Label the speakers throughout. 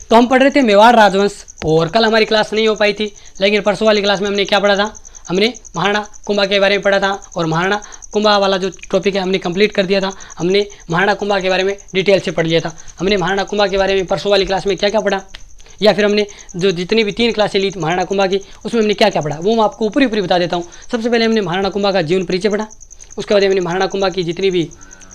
Speaker 1: तो हम पढ़ रहे थे मेवाड़ राजवंश, और कल हमारी क्लास नहीं हो पाई थी, लेकिन परसों वाली क्लास में हमने क्या पढ़ा था, हमने महाराणा कुंभा के बारे में पढ़ा था, और महाराणा कुंभा वाला जो टॉपिक है हमने कंप्लीट कर दिया था। हमने महाराणा कुंभा के बारे में डिटेल से पढ़ लिया था। हमने महाराणा कुंभा के बारे में परसों वाली क्लास में क्या क्या पढ़ा, या फिर हमने जो जितनी भी 3 क्लासें ली महाराणा कुंभा की, उसमें हमने क्या क्या पढ़ा, वो मैं आपको ऊपरी ऊपरी बता देता हूँ। सबसे पहले हमने महाराणा कुंभा का जीवन परिचय पढ़ा, उसके बाद हमने महाराणा कुंभा की जितनी भी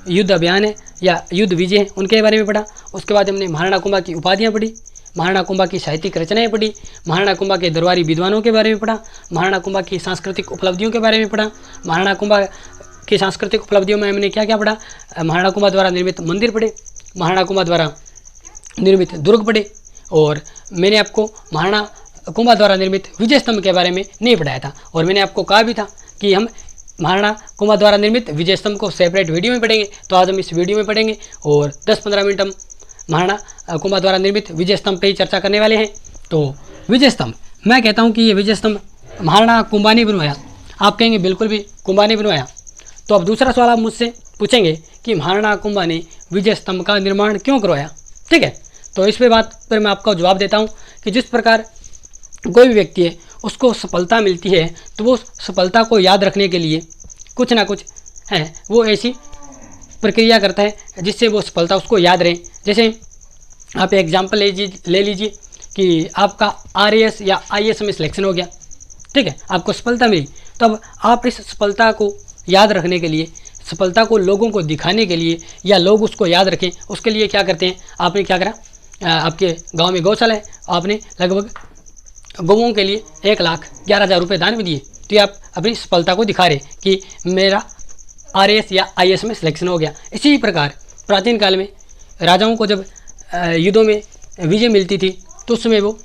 Speaker 1: युद्ध अभियान है या युद्ध विजय हैं उनके बारे में पढ़ा। उसके बाद हमने महाराणा कुंभा की उपाधियाँ पढ़ी, महाराणा कुंभा की साहित्यिक रचनाएं पढ़ी, महाराणा कुंभा के दरबारी विद्वानों के बारे में पढ़ा, महाराणा कुंभा की सांस्कृतिक उपलब्धियों के बारे में पढ़ा। महाराणा कुंभा की सांस्कृतिक उपलब्धियों में हमने क्या क्या पढ़ा, महाराणा कुंभा द्वारा निर्मित मंदिर पढ़े, महाराणा कुंभा द्वारा निर्मित दुर्ग पढ़े, और मैंने आपको महाराणा कुंभा द्वारा निर्मित विजय स्तंभ के बारे में नहीं पढ़ाया था। और मैंने आपको कहा भी था कि हम महाराणा कुंभा द्वारा निर्मित विजय स्तंभ को सेपरेट वीडियो में पढ़ेंगे, तो आज हम इस वीडियो में पढ़ेंगे और 10-15 मिनट हम महाराणा कुंभा द्वारा निर्मित विजय स्तंभ पे ही चर्चा करने वाले हैं। तो विजय स्तंभ, मैं कहता हूँ कि ये विजय स्तंभ महाराणा कुंभा ने बनवाया, आप कहेंगे बिल्कुल भी कुंभा ने बनवाया। तो अब दूसरा सवाल आप मुझसे पूछेंगे कि महाराणा कुंभा ने विजय स्तंभ का निर्माण क्यों करवाया, ठीक है। तो इस बात पर मैं आपका जवाब देता हूँ कि जिस प्रकार कोई भी व्यक्ति है उसको सफलता मिलती है, तो वो सफलता को याद रखने के लिए कुछ ना कुछ है वो ऐसी प्रक्रिया करता है जिससे वो सफलता उसको याद रहे। जैसे आप एग्जाम्पल ले लीजिए कि आपका RAS या IAS में सिलेक्शन हो गया, ठीक है, आपको सफलता मिली। तो अब आप इस सफलता को याद रखने के लिए, सफलता को लोगों को दिखाने के लिए या लोग उसको याद रखें, उसके लिए क्या करते हैं, आपने क्या करा, आपके गांव में गौशाला है, आपने लगभग गौओं के लिए 1,11,000 रुपये दान में दिए। तो आप अपनी सफलता को दिखा रहे कि मेरा RAS या IAS में सिलेक्शन हो गया। इसी प्रकार प्राचीन काल में राजाओं को जब युद्धों में विजय मिलती थी तो उस समय वो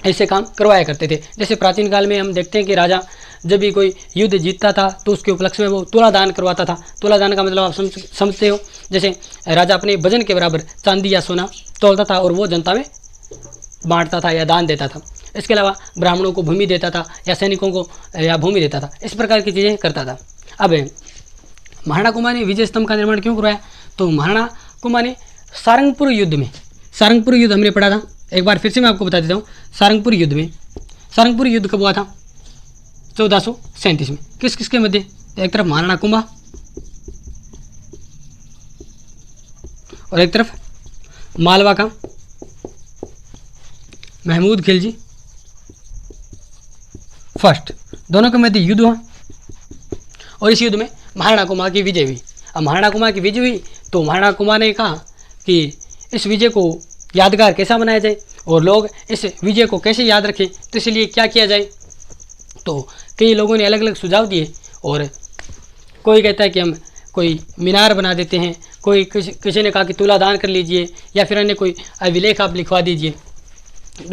Speaker 1: ऐसे काम करवाया करते थे। जैसे प्राचीन काल में हम देखते हैं कि राजा जब भी कोई युद्ध जीतता था तो उसके उपलक्ष्य में वो तुला दान करवाता था। तुला दान का मतलब आप समझते हो, जैसे राजा अपने वजन के बराबर चांदी या सोना तोलता था और वो जनता में बांटता था या दान देता था। इसके अलावा ब्राह्मणों को भूमि देता था या सैनिकों को या भूमि देता था, इस प्रकार की चीज़ें करता था। अब महाराणा कुंभा ने विजय स्तंभ का निर्माण क्यों करवाया, तो महाराणा कुंभा ने सारंगपुर युद्ध में, सारंगपुर युद्ध हमने पढ़ा था, एक बार फिर से मैं आपको बता देता हूँ। सारंगपुर युद्ध में, सारंगपुर युद्ध कब हुआ था, 1437 में। किस किस के मध्य, एक तरफ महाराणा कुंभा और एक तरफ मालवा का महमूद खिलजी फर्स्ट, दोनों के मध्य युद्ध हुआ और इस युद्ध में महाराणा कुंभा की विजय हुई। अब महाराणा कुंभा की विजय हुई तो महाराणा कुंभा ने कहा कि इस विजय को यादगार कैसा बनाया जाए और लोग इस विजय को कैसे याद रखें, तो इसलिए क्या किया जाए। तो कई लोगों ने अलग अलग सुझाव दिए, और कोई कहता है कि हम कोई मीनार बना देते हैं, कोई किसी ने कहा कि तुला दान कर लीजिए, या फिर अन्य कोई अभिलेख आप लिखवा दीजिए।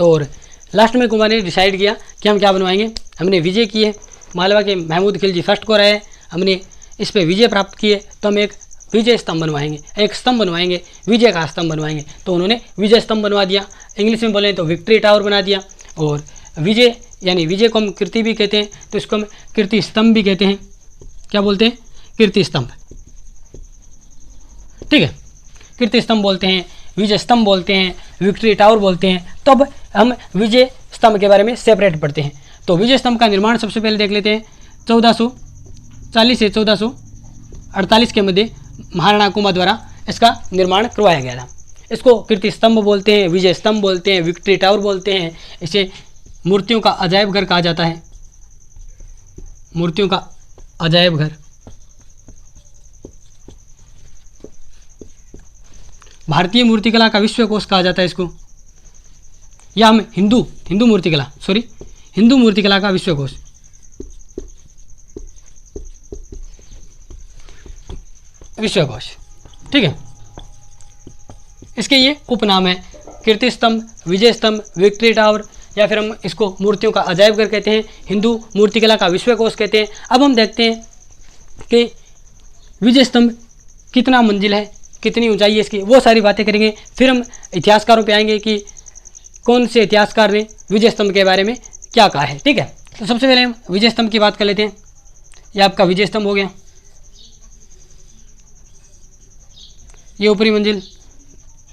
Speaker 1: और लास्ट में कुंभा ने डिसाइड किया कि हम क्या बनवाएंगे, हमने विजय की है, मालवा के महमूद खिलजी फर्स्ट को रहे, हमने इस पर विजय प्राप्त की है, तो हम एक विजय स्तंभ बनवाएंगे, एक स्तंभ बनवाएंगे, विजय का स्तंभ बनवाएंगे। तो उन्होंने विजय स्तंभ बनवा दिया, इंग्लिश में बोलें तो विक्ट्री टावर बना दिया। और विजय यानी विजय को हम कीर्ति भी कहते हैं, तो इसको हम कीर्ति स्तंभ भी कहते हैं। क्या बोलते हैं, कीर्ति स्तंभ, ठीक है, कीर्ति स्तंभ बोलते हैं, विजय स्तंभ बोलते हैं, विक्ट्री टावर बोलते हैं। तो अब हम विजय स्तंभ के बारे में सेपरेट पढ़ते हैं। तो विजय स्तंभ का निर्माण सबसे पहले देख लेते हैं। 1440 से 1448 के मध्य महाराणा कुंभा द्वारा इसका निर्माण करवाया गया था। इसको कीर्ति स्तंभ बोलते हैं, विजय स्तंभ बोलते हैं, विक्ट्री टावर बोलते हैं। इसे मूर्तियों का अजायब घर कहा जाता है, मूर्तियों का अजायब घर। भारतीय मूर्तिकला का विश्वकोश कहा जाता है इसको, या हम हिंदू मूर्तिकला का विश्वकोश। विश्वकोश, ठीक है। इसके ये उपनाम है, कीर्ति स्तंभ, विजय स्तंभ, विक्ट्री टावर, या फिर हम इसको मूर्तियों का अजायब घर कहते हैं, हिंदू मूर्तिकला का विश्वकोश कहते हैं। अब हम देखते हैं कि विजय स्तंभ कितना मंजिल है, कितनी ऊंचाई है इसकी, वो सारी बातें करेंगे। फिर हम इतिहासकारों पे आएंगे कि कौन से इतिहासकार ने विजय स्तंभ के बारे में क्या कहा है, ठीक है। तो सबसे पहले हम विजय स्तंभ की बात कर लेते हैं। यह आपका विजय स्तंभ हो गया, ये ऊपरी मंजिल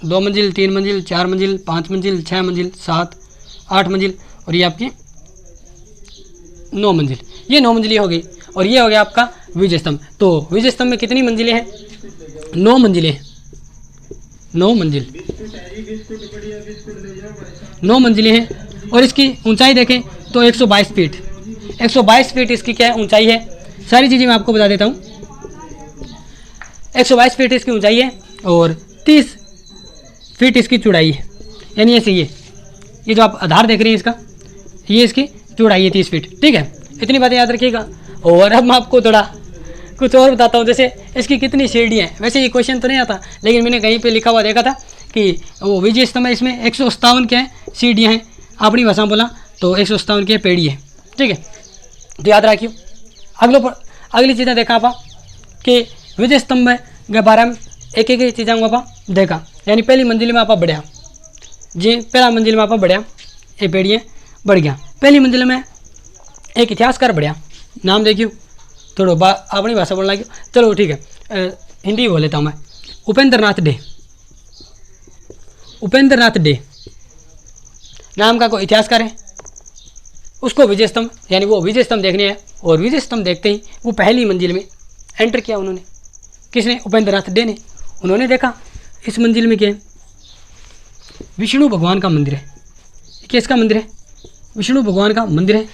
Speaker 1: 2 मंजिल, 3 मंजिल, 4 मंजिल, 5 मंजिल, 6 मंजिल, 7, 8 मंजिल और ये आपकी 9 मंजिल। ये 9 मंजिली हो गई और ये हो गया आपका विजय स्तंभ। तो विजय स्तंभ में कितनी मंजिलें हैं? 9 मंजिलें हैं। 9 मंजिल, 9 मंजिलें हैं और इसकी ऊंचाई देखें तो 122 फीट। 122 फीट इसकी क्या है? ऊंचाई है। सारी चीज़ें मैं आपको बता देता हूँ। 122 फीट इसकी ऊंचाई है और 30 फीट इसकी चौड़ाई है। यानी ऐसे ये जो आप आधार देख रहे हैं इसका, ये इसकी चौड़ाई है 30 फीट। ठीक है, इतनी बातें याद रखिएगा। और अब मैं आपको थोड़ा कुछ और बताता हूँ, जैसे इसकी कितनी सीढ़ियाँ हैं। वैसे ये क्वेश्चन तो नहीं आता, लेकिन मैंने कहीं पे लिखा हुआ देखा था कि वो विजय स्तंभ है, इसमें 157 क्या है? सीढ़ियाँ हैं। अपनी भाषा में बोला तो 157 की पेड़ी है। ठीक है, तो याद रखियो। अगली चीज़ें देखा आप कि विजय स्तंभ के बारे में एक एक चीज़ों को आप देखा। यानी पहली मंजिल में आप बढ़िया जी, पहला मंजिल में आप बढ़िया ये पेड़ियाँ बढ़ गया। पहली मंजिल में एक इतिहासकार बढ़िया, नाम देखियो, थोड़ा अपनी भाषा बोलना क्यों। चलो ठीक है, हिंदी बोल लेता हूँ मैं। उपेंद्र नाथ डे, उपेंद्र नाथ डे नाम का कोई इतिहासकार है। उसको विजय स्तंभ, यानी वो विजय स्तंभ देखने आया और विजय स्तंभ देखते ही वो पहली मंजिल में एंटर किया। उन्होंने, किसने? उपेंद्र नाथ डे ने। उन्होंने देखा इस मंजिल में क्या है? विष्णु भगवान का मंदिर है। किसका मंदिर है? विष्णु भगवान का मंदिर है।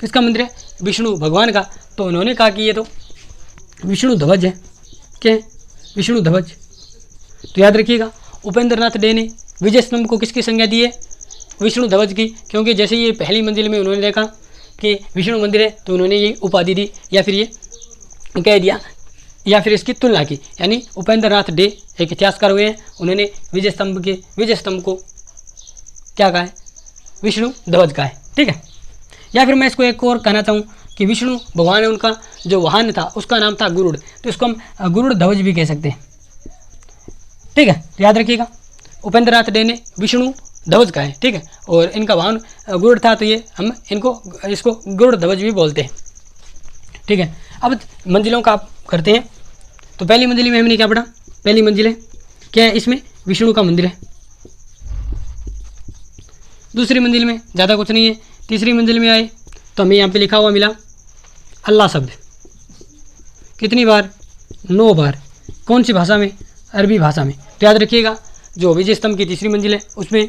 Speaker 1: किसका मंदिर है? विष्णु भगवान का। तो उन्होंने कहा कि ये तो विष्णु ध्वज है। क्या है? विष्णु ध्वज। तो याद रखिएगा, उपेंद्र नाथ डे ने विजय स्तंभ को किसकी संज्ञा दी है? विष्णु ध्वज की। क्योंकि जैसे ये पहली मंजिल में उन्होंने देखा कि विष्णु मंदिर है तो उन्होंने ये उपाधि दी या फिर ये कह दिया या फिर इसकी तुलना की। यानी उपेंद्र नाथ डे एक इतिहासकार हुए हैं, उन्होंने विजय स्तंभ को क्या कहा है? विष्णु ध्वज का है। ठीक है, या फिर मैं इसको एक और कहना चाहूँ कि विष्णु भगवान है, उनका जो वाहन था उसका नाम था गुरुड़, तो इसको हम गुरुड़ ध्वज भी कह सकते हैं। ठीक है, तो याद रखिएगा, उपेंद्र नाथ डे ने विष्णु ध्वज का है। ठीक है, और इनका वाहन गुरुड़ था, तो ये हम इसको गुरुड़ ध्वज भी बोलते हैं। ठीक है, अब मंजिलों का आप करते हैं। तो पहली मंजिल में हमने क्या पढ़ा? पहली मंजिल है क्या है? इसमें विष्णु का मंदिर है। दूसरी मंजिल में ज़्यादा कुछ नहीं है। तीसरी मंजिल में आए तो हमें यहाँ पे लिखा हुआ मिला अल्लाह शब्द। कितनी बार? 9 बार। कौन सी भाषा में? अरबी भाषा में। तो याद रखिएगा, जो विजय स्तंभ की तीसरी मंजिल है उसमें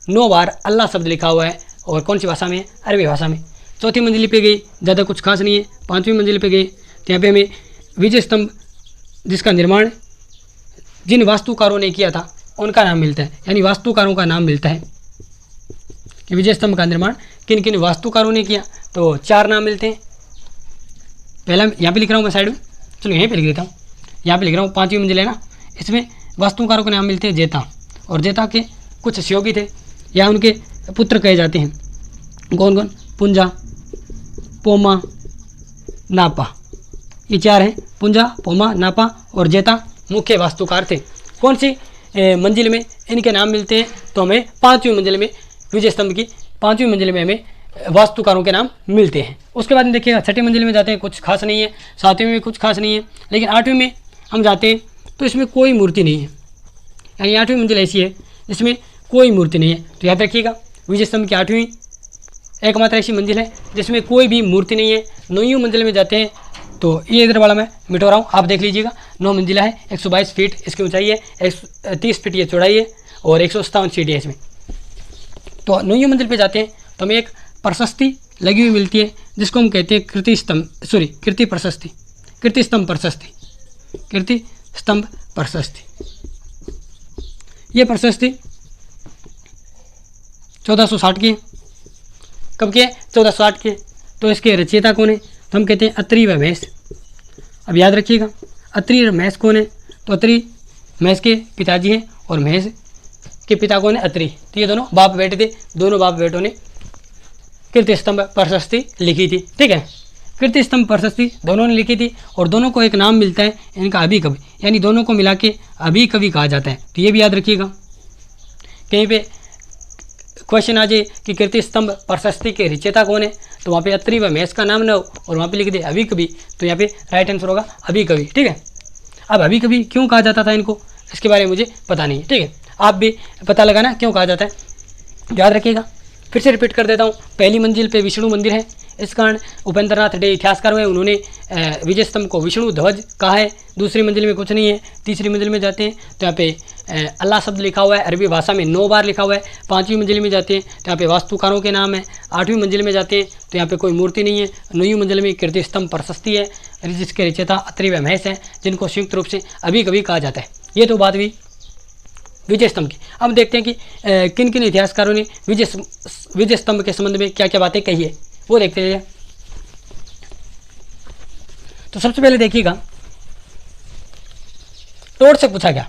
Speaker 1: 9 बार अल्लाह शब्द लिखा हुआ है। और कौन सी भाषा में? अरबी भाषा में। चौथी मंजिल पे गई, ज़्यादा कुछ खास नहीं है। पाँचवीं मंजिल पे गए तो यहाँ पे हमें विजय स्तंभ जिसका निर्माण जिन वास्तुकारों ने किया था उनका नाम मिलता है। यानी वास्तुकारों का नाम मिलता है कि विजय स्तंभ का निर्माण किन किन वास्तुकारों ने किया। तो 4 नाम मिलते हैं। पहला यहाँ पे लिख रहा हूँ मैं साइड में, चलो यहीं पे लिख देता हूँ। यहाँ पे लिख रहा हूँ 5वीं मंजिल है ना, इसमें वास्तुकारों के नाम मिलते हैं जेता, और जेता के कुछ सहयोगी थे या उनके पुत्र कहे जाते हैं। कौन कौन? पुंजा, पोमा, नापा, ये 4 हैं। पुंजा, पोमा, नापा और जेता मुख्य वास्तुकार थे। कौन सी मंजिल में इनके नाम मिलते हैं? तो हमें 5वीं मंजिल में, विजय स्तंभ की 5वीं मंजिल में हमें वास्तुकारों के नाम मिलते हैं। उसके बाद देखिएगा 6ठी मंजिल में जाते हैं, कुछ खास नहीं है। 7वीं में कुछ खास नहीं है, लेकिन 8वीं में हम जाते हैं तो इसमें कोई मूर्ति नहीं है। यानी 8वीं मंजिल ऐसी है जिसमें कोई मूर्ति नहीं है। तो याद रखिएगा, विजय स्तंभ की 8वीं एकमात्र ऐसी मंजिल है जिसमें कोई भी मूर्ति नहीं है। 9वीं मंजिल में जाते हैं तो ये इधर वाला मैं मिटो रहा हूँ, आप देख लीजिएगा। 9 मंजिला है, 122 फीट इसकी ऊंचाई है, 30 फीट ये चौड़ाई है और 157 सीढ़ी है इसमें। तो 9वीं मंजिल पे जाते हैं तो हमें एक प्रशस्ति लगी हुई मिलती है जिसको हम कहते हैं कीर्ति प्रशस्ति, कीर्ति स्तंभ प्रशस्ति। ये प्रशस्ति 1460 की है। कब की है? 1460 की है। तो इसके रचयिता कौन है? तो हम कहते हैं अत्रि व महेश। अब याद रखिएगा, अत्रि और महेश कौन है? तो अत्रि महेश के पिताजी हैं और महेश के पिता कौन है? अत्रि। तो ये दोनों बाप बेटे थे, दोनों बाप बेटों ने कीर्ति स्तंभ प्रशस्ति लिखी थी। ठीक है, कीर्ति स्तंभ प्रशस्ति दोनों ने लिखी थी और दोनों को एक नाम मिलता है इनका अभी कवि, यानी दोनों को मिला के अभी कवि कहा जाता है। तो ये भी याद रखिएगा, कहीं पे क्वेश्चन आ जाए कि कीर्ति स्तंभ प्रशस्ति के रचयिता कौन है, तो वहाँ पे अत्रि व महेश का नाम न हो और वहाँ पे लिख दे अभी कवि, तो यहाँ पे राइट आंसर होगा अभी कवि। ठीक है, अब अभी कवि क्यों कहा जाता था इनको, इसके बारे में मुझे पता नहीं है। ठीक है, आप भी पता लगाना क्यों कहा जाता है, याद रखिएगा। फिर से रिपीट कर देता हूँ, पहली मंजिल पे विष्णु मंदिर है, इस कारण उपेंद्रनाथ डे इतिहासकार हुए, उन्होंने विजय स्तंभ को विष्णु ध्वज कहा है। दूसरी मंजिल में कुछ नहीं है। तीसरी मंजिल में जाते हैं तो यहाँ पे अल्लाह शब्द लिखा हुआ है, अरबी भाषा में 9 बार लिखा हुआ है। 5वीं मंजिल में जाते हैं तो यहाँ पे वास्तुकारों के नाम है। 8वीं मंजिल में जाते हैं तो यहाँ पे कोई मूर्ति नहीं है। 9वीं मंजिल में कीर्ति स्तंभ प्रशस्ति है, जिसके रचयिता अत्रि व महेश है, जिनको संयुक्त रूप से अभी कभी कहा जाता है। ये तो बात हुई विजय स्तंभ की। अब देखते हैं कि किन किन इतिहासकारों ने विजय स्तंभ के संबंध में क्या क्या बातें कही है, वो देखते हैं। तो सबसे पहले देखिएगा, टोड से पूछा गया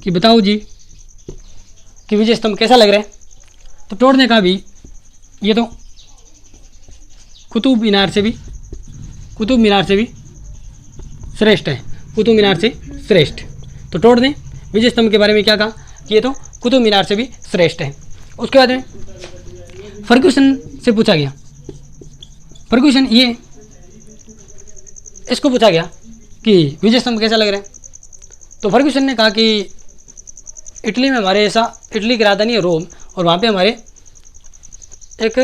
Speaker 1: कि बताओ जी कि विजय स्तंभ कैसा लग रहा है। तो टोड ने कहा भी ये तो कुतुब मीनार से भी श्रेष्ठ है, कुतुब मीनार से श्रेष्ठ। तो टोड ने विजय स्तंभ के बारे में क्या कहा कि ये तो कुतुब मीनार से भी श्रेष्ठ है। उसके बाद में फर्ग्यूसन से पूछा गया, फर्ग्यूसन ये इसको पूछा गया कि विजय स्तंभ कैसा लग रहा है। तो फर्ग्यूसन ने कहा कि इटली में हमारे ऐसा, इटली की राजधानी है रोम, और वहाँ पे हमारे एक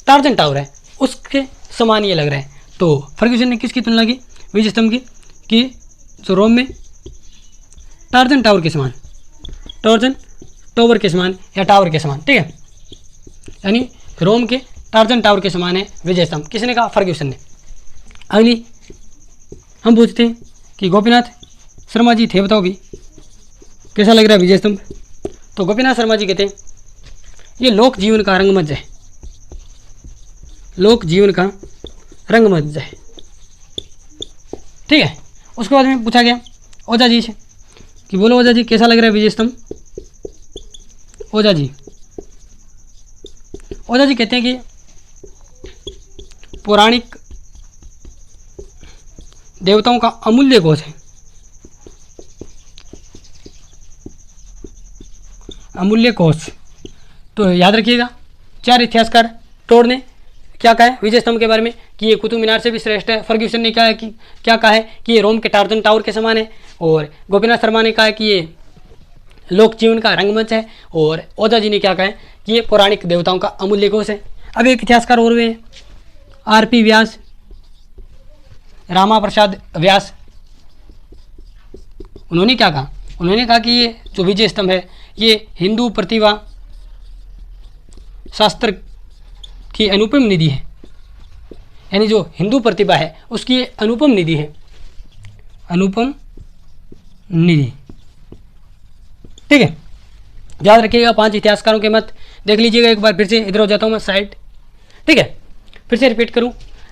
Speaker 1: टार्जन टावर है, उसके समान ये लग रहा है। तो फर्ग्यूसन ने किसकी तुलना की विजय स्तंभ की कि जो रोम में टार्जन टावर के समान, टार्जन टावर के समान या टावर के समान, ठीक है, यानी रोम के टार्जन टावर के समान है विजय स्तंभ। किसने कहा? फर्ग्यूसन ने। अगली हम पूछते हैं कि गोपीनाथ शर्मा जी थे, बताओ भी कैसा लग रहा है विजय स्तंभ। तो गोपीनाथ शर्मा जी कहते हैं ये लोक जीवन का रंगमंच है, लोक जीवन का रंगमंच है, ठीक है। उसके बाद में पूछा गया ओझा जी से कि बोलो ओझा जी कैसा लग रहा है विजय स्तंभ। ओझा जी कहते हैं कि पौराणिक देवताओं का अमूल्य कोष है, अमूल्य कोष। तो याद रखिएगा, 4 इतिहासकार टोड ने क्या कहा है विजय स्तंभ के बारे में कि ये कुतुब मीनार से भी श्रेष्ठ है। फर्ग्यूसन ने क्या कहा है कि ये रोम के टार्जन टावर के समान है, और गोपीनाथ शर्मा ने कहा है कि ये लोक जीवन का रंगमंच है, और ओझा जी ने क्या कहा है कि ये पौराणिक देवताओं का अमूल्य कोष है। अब एक इतिहासकार और हुए हैं, आर.पी. व्यास, रामा प्रसाद व्यास। उन्होंने क्या कहा? उन्होंने कहा कि ये जो विजय स्तंभ है ये हिंदू प्रतिभा शास्त्र की अनुपम निधि है, यानी जो हिंदू प्रतिभा है उसकी अनुपम निधि है, अनुपम निधि, ठीक है। याद रखिएगा 5 इतिहासकारों के मत देख लीजिएगा एक बार फिर से। इधर हो जाता हूँ मैं साइड, ठीक है। फिर से रिपीट करूँ,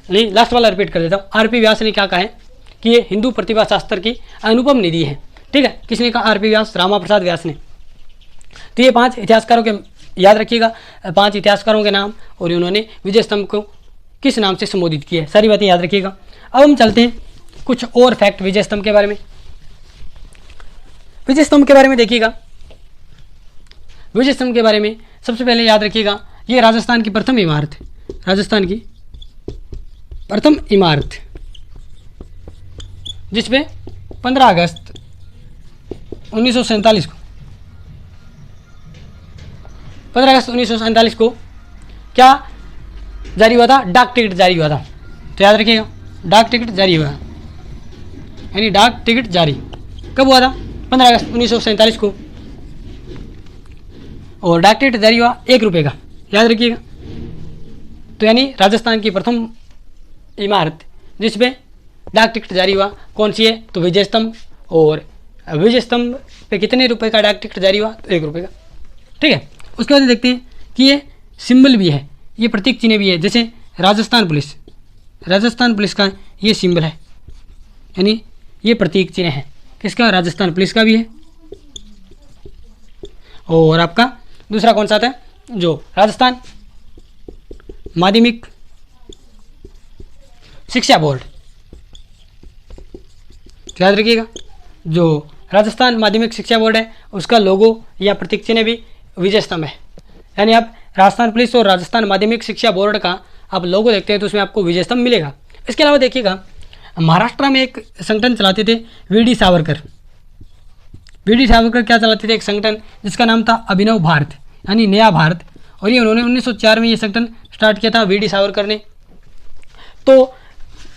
Speaker 1: नहीं लास्ट वाला रिपीट कर देता हूँ। आर.पी. व्यास ने क्या कहा है कि ये हिंदू प्रतिभा शास्त्र की अनुपम निधि है, ठीक है। किसने कहा? आर.पी. व्यास, रामा प्रसाद व्यास ने। तो ये 5 इतिहासकारों के याद रखिएगा, 5 इतिहासकारों के नाम, और उन्होंने विजय स्तंभ को किस नाम से संबोधित किया है, सारी बातें याद रखिएगा। अब हम चलते हैं कुछ और फैक्ट विजय स्तंभ के बारे में। विजय स्तंभ के बारे में देखिएगा, विजय स्तंभ के बारे में सबसे पहले याद रखिएगा ये राजस्थान की प्रथम इमारत है, राजस्थान की प्रथम इमारत जिसपे 15 अगस्त 1947 को 15 अगस्त 1947 को क्या जारी हुआ था? डाक टिकट जारी हुआ था। तो याद रखिएगा डाक टिकट जारी हुआ, यानी डाक टिकट जारी कब हुआ था? 15 अगस्त 1947 को, और डाक टिकट जारी हुआ 1 रुपये का, याद रखिएगा। तो यानी राजस्थान की प्रथम इमारत जिसमें डाक टिकट जारी हुआ कौन सी है? तो विजय स्तंभ। और विजय स्तंभ पे कितने रुपए का डाक टिकट जारी हुआ? तो 1 रुपये का, ठीक है। उसके बाद देखते हैं कि ये सिंबल भी है, ये प्रतीक चिन्ह भी है। जैसे राजस्थान पुलिस का ये सिंबल है, यानी ये प्रतीक चिन्ह है किसका? राजस्थान पुलिस का भी है। और आपका दूसरा कौन सा आता है? जो राजस्थान माध्यमिक शिक्षा बोर्ड, याद रखिएगा जो राजस्थान माध्यमिक शिक्षा बोर्ड है उसका लोगो या प्रतीक चिन्ह भी विजय स्तंभ है। यानी आप राजस्थान पुलिस और राजस्थान माध्यमिक शिक्षा बोर्ड का आप लोगो देखते हैं तो उसमें आपको विजय स्तंभ मिलेगा। इसके अलावा देखिएगा महाराष्ट्र में एक संगठन चलाते थे वीडी सावरकर, वीडी सावरकर क्या चलाते थे, एक संगठन जिसका नाम था अभिनव भारत यानी नया भारत, और ये उन्होंने 1904 में ये संगठन स्टार्ट किया था वीडी सावरकर ने। तो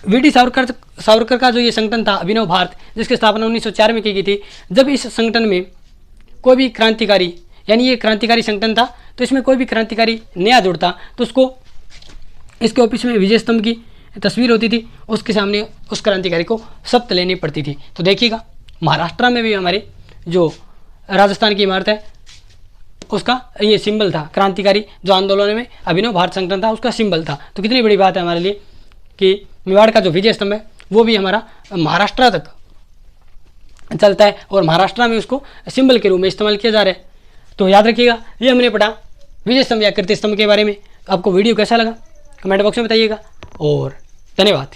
Speaker 1: वीडी सावरकर का जो ये संगठन था अभिनव भारत, जिसकी स्थापना 1904 में की गई थी, जब इस संगठन में कोई भी क्रांतिकारी, यानी ये क्रांतिकारी संगठन था, तो इसमें कोई भी क्रांतिकारी नया जुड़ता तो उसको इसके ऑफिस में विजय स्तंभ की तस्वीर होती थी, उसके सामने उस क्रांतिकारी को शपथ लेनी पड़ती थी। तो देखिएगा महाराष्ट्र में भी हमारे जो राजस्थान की इमारत है उसका ये सिंबल था, क्रांतिकारी जो आंदोलन में अभिनव भारत संगठन था उसका सिंबल था। तो कितनी बड़ी बात है हमारे लिए कि मेवाड़ का जो विजय स्तंभ है वो भी हमारा महाराष्ट्र तक चलता है और महाराष्ट्र में उसको सिंबल के रूप में इस्तेमाल किया जा रहा है। तो याद रखिएगा, ये हमने पढ़ा विजय स्तंभ या कीर्ति स्तंभ के बारे में। आपको वीडियो कैसा लगा कमेंट बॉक्स में बताइएगा और धन्यवाद।